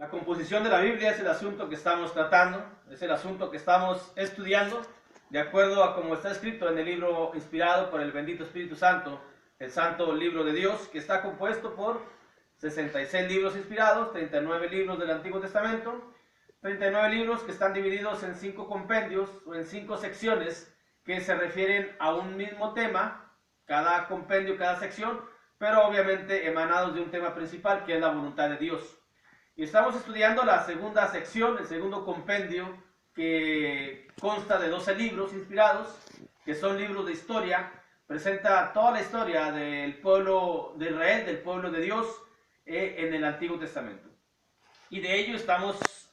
La composición de la Biblia es el asunto que estamos tratando, es el asunto que estamos estudiando, de acuerdo a como está escrito en el libro inspirado por el bendito Espíritu Santo, el Santo Libro de Dios, que está compuesto por 66 libros inspirados, 39 libros del Antiguo Testamento, 39 libros que están divididos en 5 compendios o en 5 secciones que se refieren a un mismo tema, cada compendio, cada sección, pero obviamente emanados de un tema principal que es la voluntad de Dios. Y estamos estudiando la segunda sección, el segundo compendio, que consta de 12 libros inspirados, que son libros de historia, presenta toda la historia del pueblo de Israel, del pueblo de Dios, en el Antiguo Testamento. Y de ello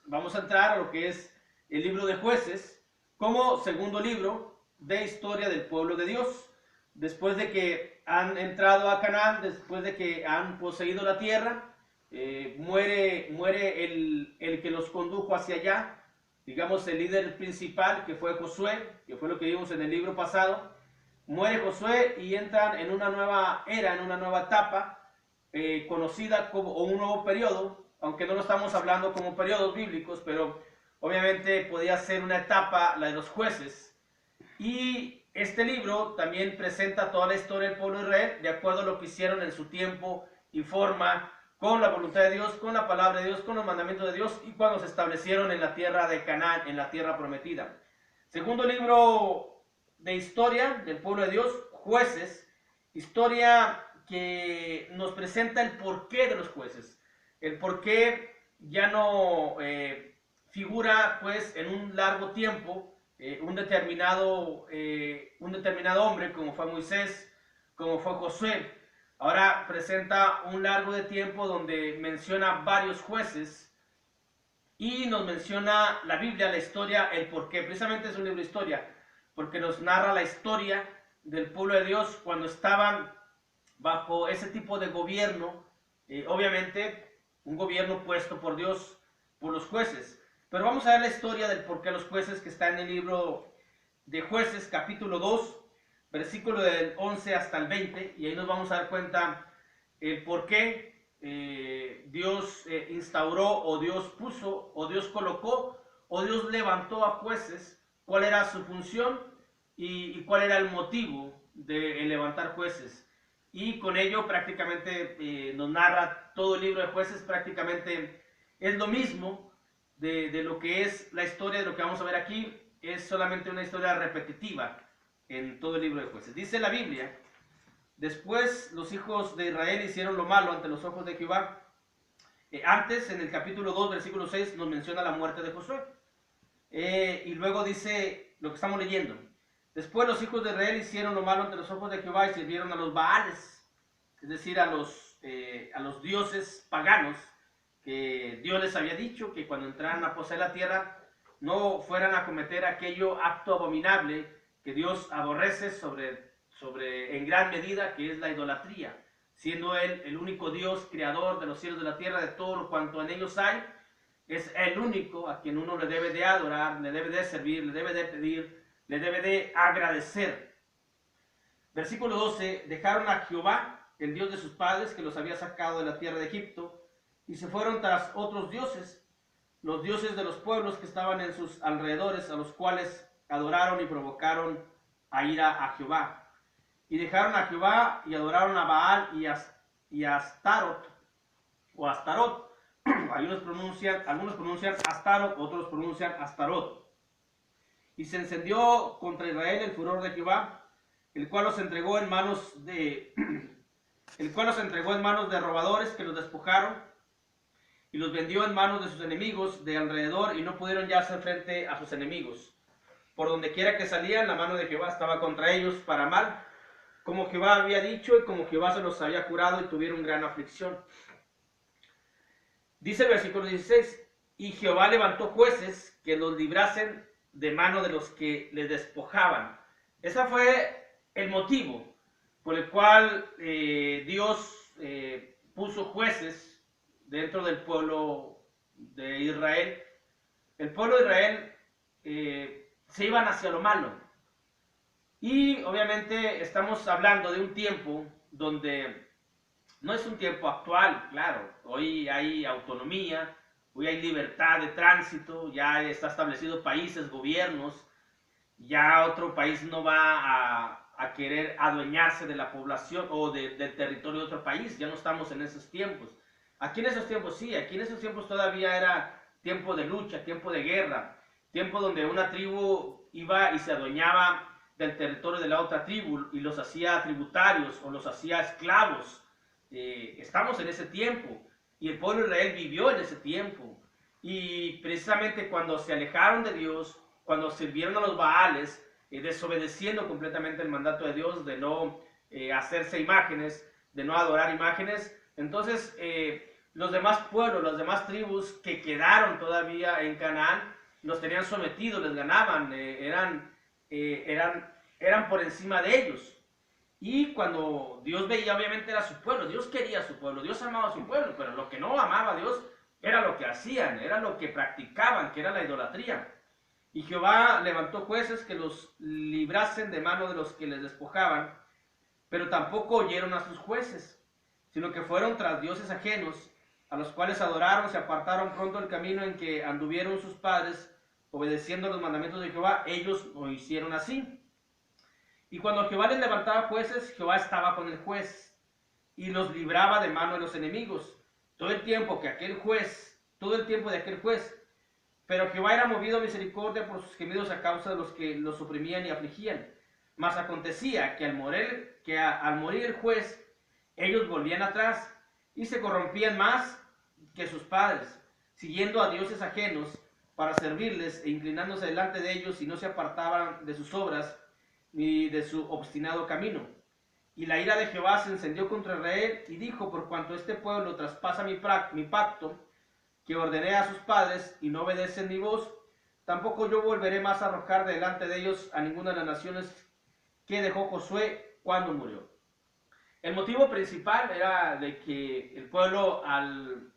vamos a entrar a lo que es el libro de Jueces, como segundo libro de historia del pueblo de Dios. Después de que han entrado a Canaán, después de que han poseído la tierra, muere el que los condujo hacia allá, digamos el líder principal, que fue Josué, que fue lo que vimos en el libro pasado. Muere Josué y entran en una nueva era, en una nueva etapa, conocida como un nuevo periodo, aunque no lo estamos hablando como periodos bíblicos, pero obviamente podía ser una etapa, la de los jueces. Y este libro también presenta toda la historia del pueblo de Israel, de acuerdo a lo que hicieron en su tiempo y forma, con la voluntad de Dios, con la palabra de Dios, con los mandamientos de Dios, y cuando se establecieron en la tierra de Canaán, en la tierra prometida. Segundo libro de historia del pueblo de Dios, Jueces, historia que nos presenta el porqué de los jueces, el porqué ya no figura pues en un largo tiempo un determinado hombre como fue Moisés, como fue Josué. Ahora presenta un largo de tiempo donde menciona varios jueces y nos menciona la Biblia, la historia, el porqué. Precisamente es un libro de historia, porque nos narra la historia del pueblo de Dios cuando estaban bajo ese tipo de gobierno, obviamente un gobierno puesto por Dios, por los jueces. Pero vamos a ver la historia del porqué los jueces, que está en el libro de Jueces, capítulo 2, versículo del 11 hasta el 20, y ahí nos vamos a dar cuenta el por qué Dios instauró, o Dios puso, o Dios colocó, o Dios levantó a jueces, cuál era su función y cuál era el motivo de levantar jueces. Y con ello prácticamente nos narra todo el libro de Jueces, prácticamente es lo mismo de lo que es la historia, de lo que vamos a ver aquí, es solamente una historia repetitiva en todo el libro de Jueces. Dice la Biblia: después los hijos de Israel hicieron lo malo ante los ojos de Jehová. Antes, en el capítulo 2, versículo 6, nos menciona la muerte de Josué. Y luego dice lo que estamos leyendo: después los hijos de Israel hicieron lo malo ante los ojos de Jehová y sirvieron a los Baales, es decir, a los dioses paganos, que Dios les había dicho que cuando entraran a poseer la tierra no fueran a cometer aquello acto abominable que Dios aborrece en gran medida, que es la idolatría, siendo Él el único Dios creador de los cielos y de la tierra, de todo lo cuanto en ellos hay. Es el único a quien uno le debe de adorar, le debe de servir, le debe de pedir, le debe de agradecer. Versículo 12: dejaron a Jehová, el Dios de sus padres, que los había sacado de la tierra de Egipto, y se fueron tras otros dioses, los dioses de los pueblos que estaban en sus alrededores, a los cuales adoraron y provocaron a ira a Jehová. Y dejaron a Jehová y adoraron a Baal y a Astarot, o Astarot. Algunos pronuncian Astarot, otros pronuncian Astarot. Y se encendió contra Israel el furor de Jehová, el cual los entregó en manos de robadores que los despojaron, y los vendió en manos de sus enemigos de alrededor, y no pudieron ya hacer frente a sus enemigos. Por donde quiera que salían, la mano de Jehová estaba contra ellos para mal, como Jehová había dicho y como Jehová se los había jurado, y tuvieron gran aflicción. Dice el versículo 16: y Jehová levantó jueces que los librasen de mano de los que les despojaban. Ese fue el motivo por el cual Dios puso jueces dentro del pueblo de Israel. El pueblo de Israel se iban hacia lo malo. Y obviamente estamos hablando de un tiempo donde no es un tiempo actual, claro. Hoy hay autonomía, hoy hay libertad de tránsito, ya está establecido países, gobiernos, ya otro país no va a querer adueñarse de la población o del territorio de otro país, ya no estamos en esos tiempos. Aquí en esos tiempos sí, aquí en esos tiempos todavía era tiempo de lucha, tiempo de guerra, tiempo donde una tribu iba y se adueñaba del territorio de la otra tribu y los hacía tributarios o los hacía esclavos. Estamos en ese tiempo y el pueblo de Israel vivió en ese tiempo. Y precisamente cuando se alejaron de Dios, cuando sirvieron a los Baales, desobedeciendo completamente el mandato de Dios de no hacerse imágenes, de no adorar imágenes, entonces los demás pueblos, las demás tribus que quedaron todavía en Canaán, los tenían sometidos, les ganaban, eran por encima de ellos. Y cuando Dios veía, obviamente era su pueblo, Dios quería a su pueblo, Dios amaba a su pueblo, pero lo que no amaba a Dios era lo que hacían, era lo que practicaban, que era la idolatría. Y Jehová levantó jueces que los librasen de mano de los que les despojaban, pero tampoco oyeron a sus jueces, sino que fueron tras dioses ajenos, a los cuales adoraron, se apartaron pronto del camino en que anduvieron sus padres, obedeciendo los mandamientos de Jehová, ellos lo hicieron así. Y cuando Jehová les levantaba jueces, Jehová estaba con el juez, y los libraba de mano de los enemigos, todo el tiempo de aquel juez. Pero Jehová era movido a misericordia por sus gemidos a causa de los que los oprimían y afligían. Mas acontecía que al morir el juez, ellos volvían atrás y se corrompían más que sus padres, siguiendo a dioses ajenos para servirles e inclinándose delante de ellos, y no se apartaban de sus obras ni de su obstinado camino. Y la ira de Jehová se encendió contra Israel y dijo: por cuanto este pueblo traspasa mi pacto que ordené a sus padres y no obedecen mi voz, tampoco yo volveré más a arrojar delante de ellos a ninguna de las naciones que dejó Josué cuando murió. El motivo principal era de que el pueblo al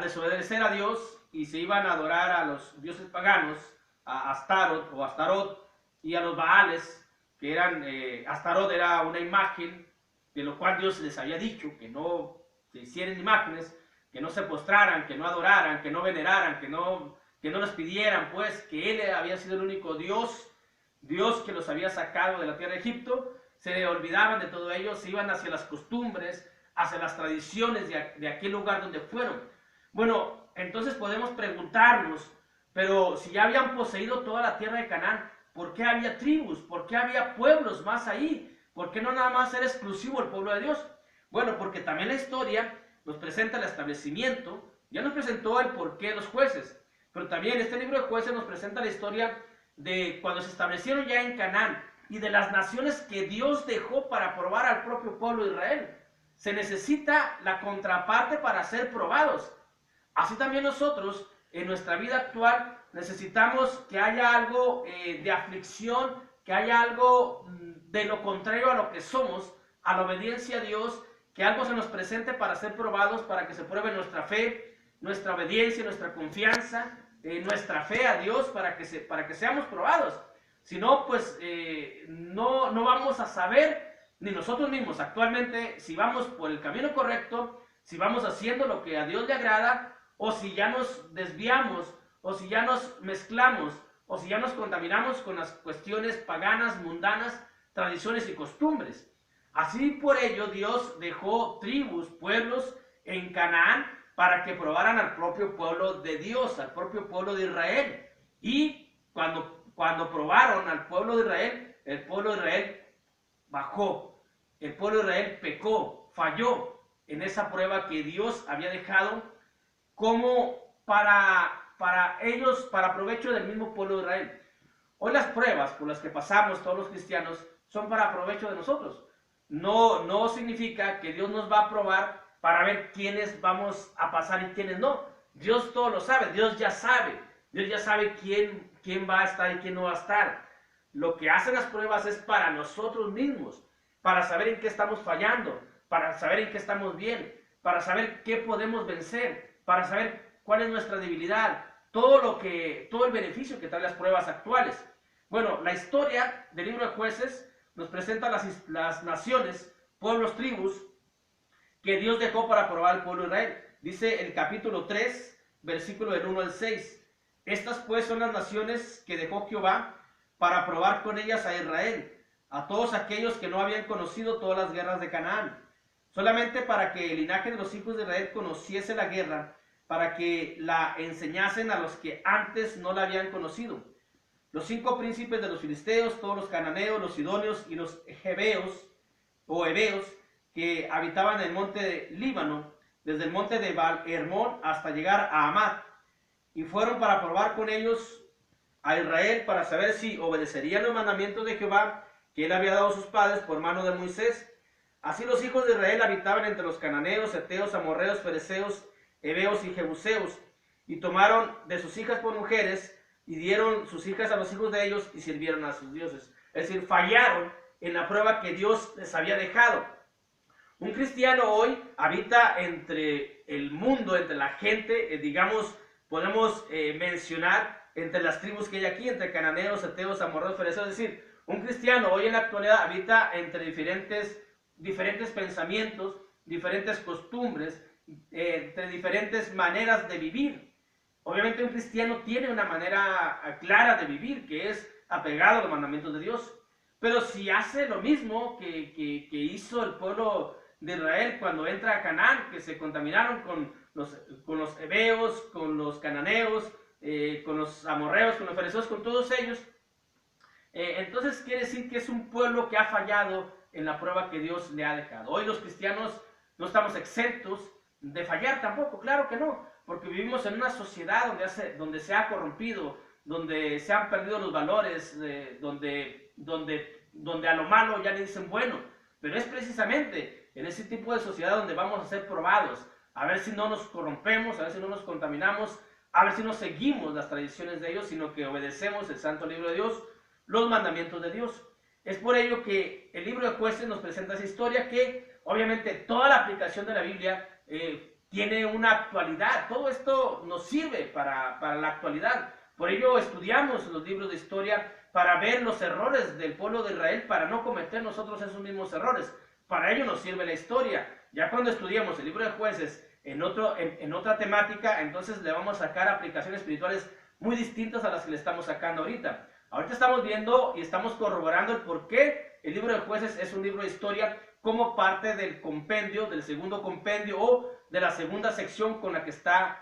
desobedecer a Dios y se iban a adorar a los dioses paganos, a Astarot y a los Baales, que eran, Astarot era una imagen de lo cual Dios les había dicho que no se hicieran imágenes, que no se postraran, que no adoraran, que no veneraran, que no les pidieran, pues, que Él había sido el único Dios que los había sacado de la tierra de Egipto. Se olvidaban de todo ello, se iban hacia las costumbres, hacia las tradiciones de aquel lugar donde fueron. Bueno, entonces podemos preguntarnos, pero si ya habían poseído toda la tierra de Canaán, ¿por qué había tribus? ¿Por qué había pueblos más ahí? ¿Por qué no nada más era exclusivo el pueblo de Dios? Bueno, porque también la historia nos presenta el establecimiento, ya nos presentó el porqué de los jueces, pero también este libro de jueces nos presenta la historia de cuando se establecieron ya en Canaán y de las naciones que Dios dejó para probar al propio pueblo de Israel. Se necesita la contraparte para ser probados. Así también nosotros, en nuestra vida actual, necesitamos que haya algo de aflicción, que haya algo de lo contrario a lo que somos, a la obediencia a Dios, que algo se nos presente para ser probados, para que se pruebe nuestra fe, nuestra obediencia, nuestra confianza, nuestra fe a Dios, para que seamos probados. Si no, pues no vamos a saber, ni nosotros mismos actualmente, si vamos por el camino correcto, si vamos haciendo lo que a Dios le agrada, o si ya nos desviamos, o si ya nos mezclamos, o si ya nos contaminamos con las cuestiones paganas, mundanas, tradiciones y costumbres. Así por ello Dios dejó tribus, pueblos en Canaán para que probaran al propio pueblo de Dios, al propio pueblo de Israel. Y cuando probaron al pueblo de Israel, el pueblo de Israel bajó, el pueblo de Israel pecó, falló en esa prueba que Dios había dejado como para ellos, para provecho del mismo pueblo de Israel. Hoy las pruebas por las que pasamos todos los cristianos son para provecho de nosotros. No significa que Dios nos va a probar para ver quiénes vamos a pasar y quiénes no. Dios todo lo sabe, Dios ya sabe quién va a estar y quién no va a estar. Lo que hacen las pruebas es para nosotros mismos, para saber en qué estamos fallando, para saber en qué estamos bien, para saber qué podemos vencer, para saber cuál es nuestra debilidad, todo el beneficio que traen las pruebas actuales. Bueno, la historia del libro de Jueces nos presenta las naciones, pueblos, tribus, que Dios dejó para probar al pueblo de Israel. Dice el capítulo 3, versículo del 1 al 6. Estas pues son las naciones que dejó Jehová para probar con ellas a Israel, a todos aquellos que no habían conocido todas las guerras de Canaán, solamente para que el linaje de los hijos de Israel conociese la guerra, para que la enseñasen a los que antes no la habían conocido. Los 5 príncipes de los filisteos, todos los cananeos, los sidonios y los jebeos o heveos que habitaban en el monte de Líbano, desde el monte de Baal-Hermón hasta llegar a Amat, y fueron para probar con ellos a Israel para saber si obedecerían los mandamientos de Jehová que él había dado a sus padres por mano de Moisés. Así los hijos de Israel habitaban entre los cananeos, heteos, amorreos, fereceos, heveos y jebuseos, y tomaron de sus hijas por mujeres, y dieron sus hijas a los hijos de ellos, y sirvieron a sus dioses. Es decir, fallaron en la prueba que Dios les había dejado. Un cristiano hoy habita entre el mundo, entre la gente, digamos, podemos mencionar entre las tribus que hay aquí, entre cananeos, heteos, amorreos, fereceos. Es decir, un cristiano hoy en la actualidad habita entre diferentes pensamientos, diferentes costumbres, entre diferentes maneras de vivir. Obviamente un cristiano tiene una manera clara de vivir, que es apegado a los mandamientos de Dios. Pero si hace lo mismo que hizo el pueblo de Israel cuando entra a Canaán, que se contaminaron con los heveos, con los cananeos, con los amorreos, con los fereceos, con todos ellos, entonces quiere decir que es un pueblo que ha fallado en la prueba que Dios le ha dejado. Hoy los cristianos no estamos exentos de fallar tampoco, claro que no, porque vivimos en una sociedad donde se ha corrompido, donde se han perdido los valores, donde a lo malo ya le dicen bueno, pero es precisamente en ese tipo de sociedad donde vamos a ser probados, a ver si no nos corrompemos, a ver si no nos contaminamos, a ver si no seguimos las tradiciones de ellos, sino que obedecemos el santo libro de Dios, los mandamientos de Dios. Es por ello que el libro de Jueces nos presenta esa historia que obviamente toda la aplicación de la Biblia tiene una actualidad. Todo esto nos sirve para la actualidad. Por ello estudiamos los libros de historia para ver los errores del pueblo de Israel, para no cometer nosotros esos mismos errores. Para ello nos sirve la historia. Ya cuando estudiamos el libro de Jueces en otra temática, entonces le vamos a sacar aplicaciones espirituales muy distintas a las que le estamos sacando ahorita. Ahorita estamos viendo y estamos corroborando el por qué el libro de Jueces es un libro de historia como parte del compendio, del segundo compendio o de la segunda sección con la que está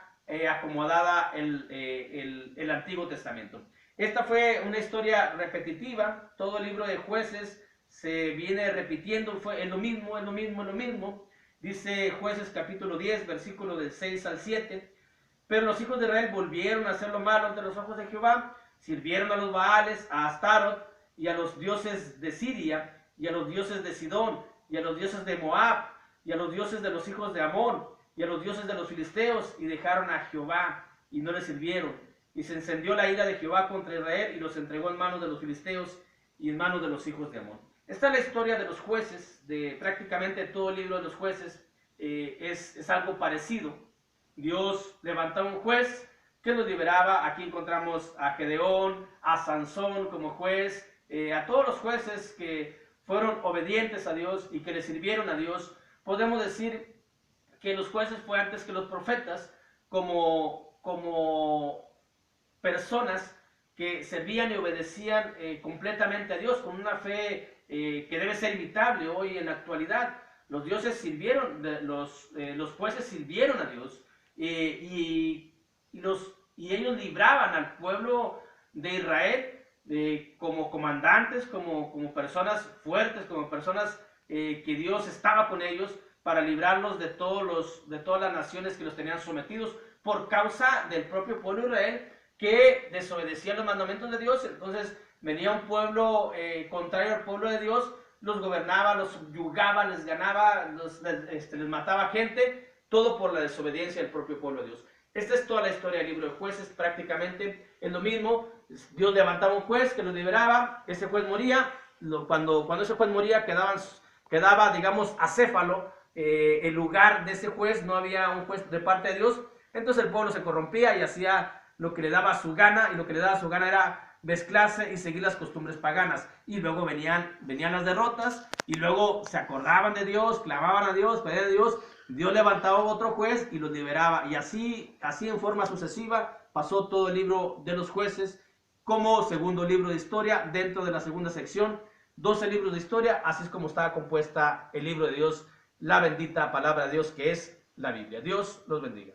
acomodada el Antiguo Testamento. Esta fue una historia repetitiva, todo el libro de Jueces se viene repitiendo, es lo mismo. Dice Jueces capítulo 10, versículo del 6 al 7. Pero los hijos de Israel volvieron a hacer lo malo ante los ojos de Jehová, sirvieron a los Baales, a Astarot, y a los dioses de Siria, y a los dioses de Sidón, y a los dioses de Moab, y a los dioses de los hijos de Amón, y a los dioses de los filisteos, y dejaron a Jehová, y no le sirvieron. Y se encendió la ira de Jehová contra Israel, y los entregó en manos de los filisteos, y en manos de los hijos de Amón. Esta es la historia de los jueces, de prácticamente todo el libro de los jueces, es algo parecido. Dios levantaba un juez que los liberaba. Aquí encontramos a Gedeón, a Sansón como juez, a todos los jueces que fueron obedientes a Dios y que le sirvieron a Dios. Podemos decir que los jueces fue antes que los profetas como personas que servían y obedecían completamente a Dios con una fe que debe ser imitable hoy en la actualidad. Los jueces sirvieron a Dios y ellos libraban al pueblo de Israel como comandantes, como personas fuertes, como personas que Dios estaba con ellos para librarlos de todas las naciones que los tenían sometidos por causa del propio pueblo de Israel que desobedecía los mandamientos de Dios. Entonces venía un pueblo contrario al pueblo de Dios, los gobernaba, los subyugaba, les ganaba, les mataba gente, todo por la desobediencia del propio pueblo de Dios. Esta es toda la historia del libro de Jueces, prácticamente es lo mismo. Dios levantaba un juez que los liberaba, ese juez moría, cuando ese juez moría quedaba, digamos, acéfalo el lugar de ese juez, no había un juez de parte de Dios, entonces el pueblo se corrompía y hacía lo que le daba su gana, y lo que le daba su gana era mezclarse y seguir las costumbres paganas. Y luego venían las derrotas, y luego se acordaban de Dios, clamaban a Dios, pedían a Dios, Dios levantaba otro juez y los liberaba. Y así en forma sucesiva pasó todo el libro de los jueces como segundo libro de historia dentro de la segunda sección. 12 libros de historia, así es como estaba compuesta el libro de Dios, la bendita palabra de Dios que es la Biblia. Dios los bendiga.